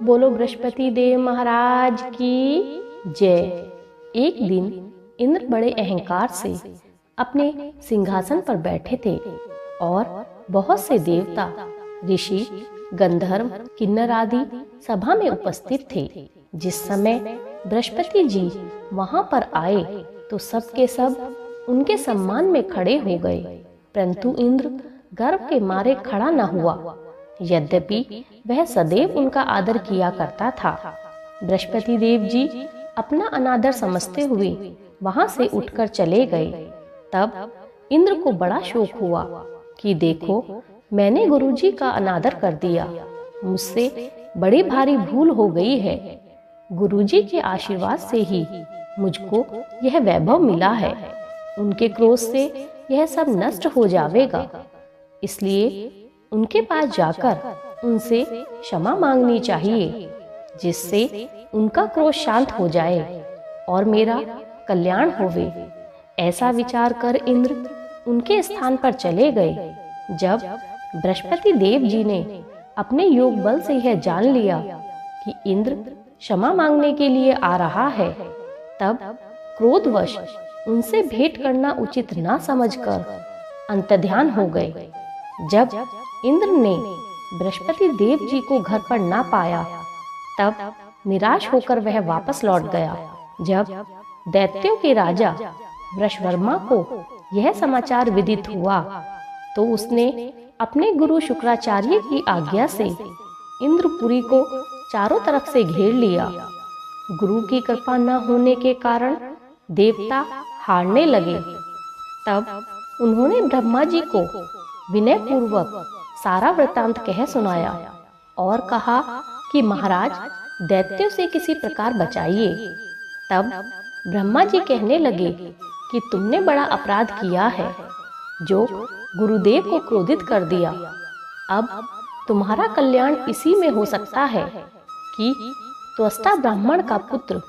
बोलो बृहस्पति देव महाराज की जय। एक दिन इंद्र बड़े अहंकार से अपने सिंहासन पर बैठे थे और बहुत से देवता, ऋषि, गंधर्व, किन्नर आदि सभा में उपस्थित थे। जिस समय बृहस्पति जी वहां पर आए तो सब के सब उनके सम्मान में खड़े हो गए, परंतु इंद्र गर्व के मारे खड़ा न हुआ। यद्यपि वह सदैव उनका आदर किया करता था। बृहस्पति देव जी अपना अनादर समझते हुए वहां से उठकर चले गए। तब इंद्र को बड़ा शोक हुआ कि देखो, मैंने गुरुजी का अनादर कर दिया, मुझसे बड़ी भारी भूल हो गई है। गुरुजी के आशीर्वाद से ही मुझको यह वैभव मिला है, उनके क्रोध से यह सब नष्ट हो जाएगा। इसलिए उनके पास जाकर उनसे क्षमा मांगनी चाहिए, जिससे उनका क्रोध शांत हो जाए और मेरा कल्याण होवे। ऐसा विचार कर इंद्र उनके स्थान पर चले गए। जब बृहस्पति देव जी ने अपने योग बल से यह जान लिया कि इंद्र क्षमा मांगने के लिए आ रहा है, तब क्रोधवश उनसे भेंट करना उचित ना समझकर अंतर्ध्यान हो गए। जब इंद्र ने बृहस्पति देव जी को घर पर ना पाया, तब निराश होकर वह वापस लौट गया। जब दैत्यों के राजा वृषवर्मा को यह समाचार विदित हुआ तो उसने अपने गुरु शुक्राचार्य की आज्ञा से इंद्रपुरी को चारों तरफ से घेर लिया। गुरु की कृपा न होने के कारण देवता हारने लगे। तब उन्होंने ब्रह्मा जी को विनय पूर्वक सारा वृतांत कह सुनाया और कहा कि महाराज, दैत्यों से किसी प्रकार बचाइए। तब ब्रह्मा जी कहने लगे कि तुमने बड़ा अपराध किया है, जो गुरुदेव को क्रोधित कर दिया। अब तुम्हारा कल्याण इसी में हो सकता है कि त्वष्टा ब्राह्मण का पुत्र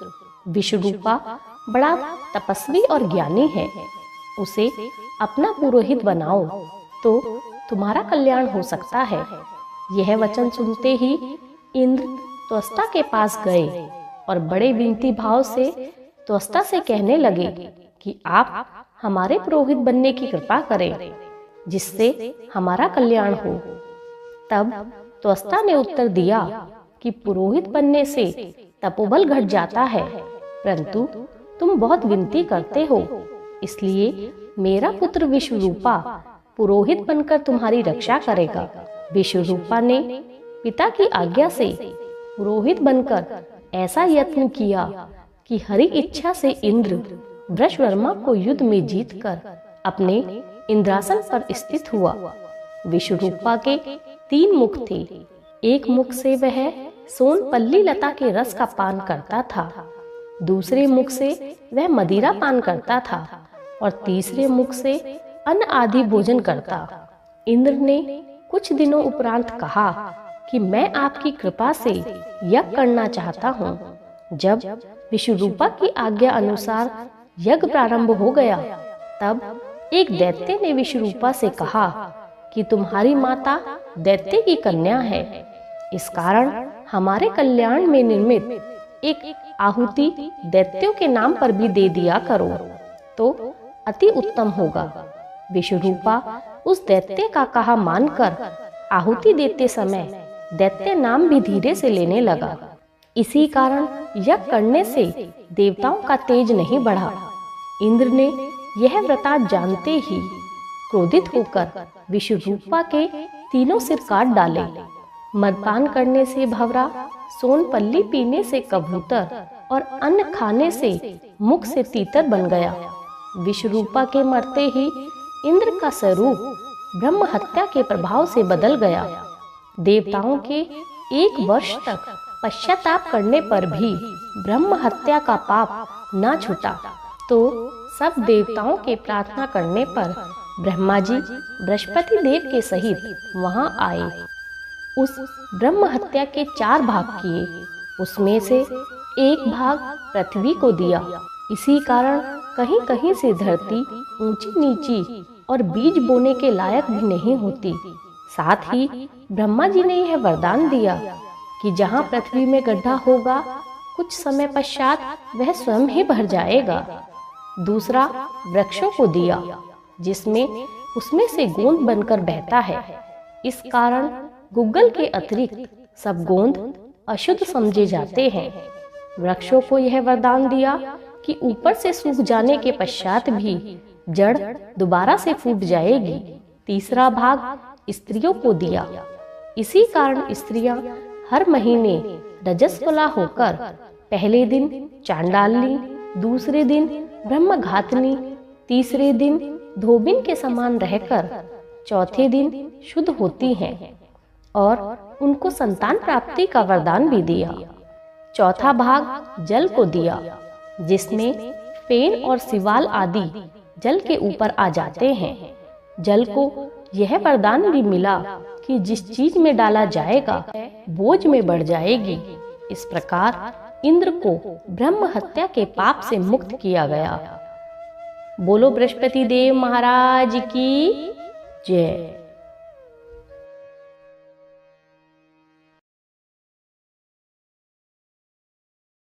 विश्वरूपा बड़ा तपस्वी और ज्ञानी है, उसे अपना पुरोहित बनाओ तो तुम्हारा कल्याण हो सकता है। यह वचन सुनते ही इंद्र त्वष्टा के पास गए और बड़े विनती भाव से त्वष्टा से कहने लगे कि आप हमारे पुरोहित बनने की कृपा करें, जिससे हमारा कल्याण हो। तब त्वष्टा ने उत्तर दिया कि पुरोहित बनने से तपोबल घट जाता है, परंतु तुम बहुत विनती करते हो, इसलिए मेरा पुत्र विश्वरूपा पुरोहित बनकर तुम्हारी रक्षा करेगा। विश्वरूपा ने पिता की आज्ञा से पुरोहित बनकर ऐसा यत्न किया कि हरि इच्छा से इंद्र वृषवर्मा को युद्ध में जीतकर अपने इंद्रासन पर स्थित हुआ। विश्वरूपा के 3 मुख थे। एक मुख से वह सोनपल्ली लता के रस का पान करता था, दूसरे मुख से वह मदिरा पान करता था और तीसरे मुख से अन्न आदि भोजन करता। इंद्र ने कुछ दिनों उपरांत कहा कि मैं आपकी कृपा से यज्ञ करना चाहता हूँ। जब विश्वरूपा की आज्ञा अनुसार यज्ञ प्रारंभ हो गया, तब एक दैत्य ने विश्वरूपा से कहा कि तुम्हारी माता दैत्य की कन्या है, इस कारण हमारे कल्याण में निर्मित एक आहुति दैत्यों के नाम पर भी दे दिया करो तो अति उत्तम होगा। विश्वरूपा उस दैत्य का कहा मानकर आहुति देते समय दैत्य नाम भी धीरे से लेने लगा। इसी कारण यज्ञ करने से देवताओं का तेज नहीं बढ़ा। इंद्र ने यह व्रतांत जानते ही क्रोधित होकर विश्वरूपा के 3 सिर काट डाले। मदपान करने से भंवरा, सोनपल्ली पीने से कबूतर और अन्न खाने से मुख से तीतर बन गया। विश्वरूपा के मरते ही इंद्र का स्वरूप ब्रह्म हत्या के प्रभाव से बदल गया। देवताओं के 1 वर्ष तक पश्चाताप करने पर भी ब्रह्म हत्या का पाप न छूटा, तो सब देवताओं के प्रार्थना करने पर ब्रह्मा जी बृहस्पति देव के सहित वहां आए। उस ब्रह्म हत्या के 4 भाग किए, उसमें से एक भाग पृथ्वी को दिया। इसी कारण कहीं कहीं से धरती ऊंची नीची और बीज बोने के लायक भी नहीं होती। साथ ही ब्रह्मा जी ने यह वरदान दिया कि जहाँ पृथ्वी में गड्ढा होगा कुछ समय पश्चात वह स्वयं ही भर जाएगा। दूसरा, वृक्षों को दिया जिसमें उसमें से गोंद बनकर बहता है। इस कारण गुग्गल के अतिरिक्त सब गोंद अशुद्ध समझे जाते हैं। वृक्षों को यह वरदान दिया कि ऊपर से सूख जाने के पश्चात भी जड़ दोबारा से फूट जाएगी। तीसरा भाग स्त्रियों को दिया। इसी कारण स्त्रियां हर महीने रजस्वला होकर पहले दिन चांडालनी, दूसरे दिन ब्रह्मघातनी, तीसरे दिन धोबिन के समान रहकर चौथे दिन शुद्ध होती हैं और उनको संतान प्राप्ति का वरदान भी दिया। चौथा भाग जल को दिया जिसमें फेन और सिवाल आदि जल के ऊपर आ जाते हैं। जल को यह वरदान भी मिला कि जिस चीज में डाला जाएगा बोझ में बढ़ जाएगी। इस प्रकार इंद्र को ब्रह्म हत्या के पाप से मुक्त किया गया। बोलो बृहस्पति देव महाराज की जय।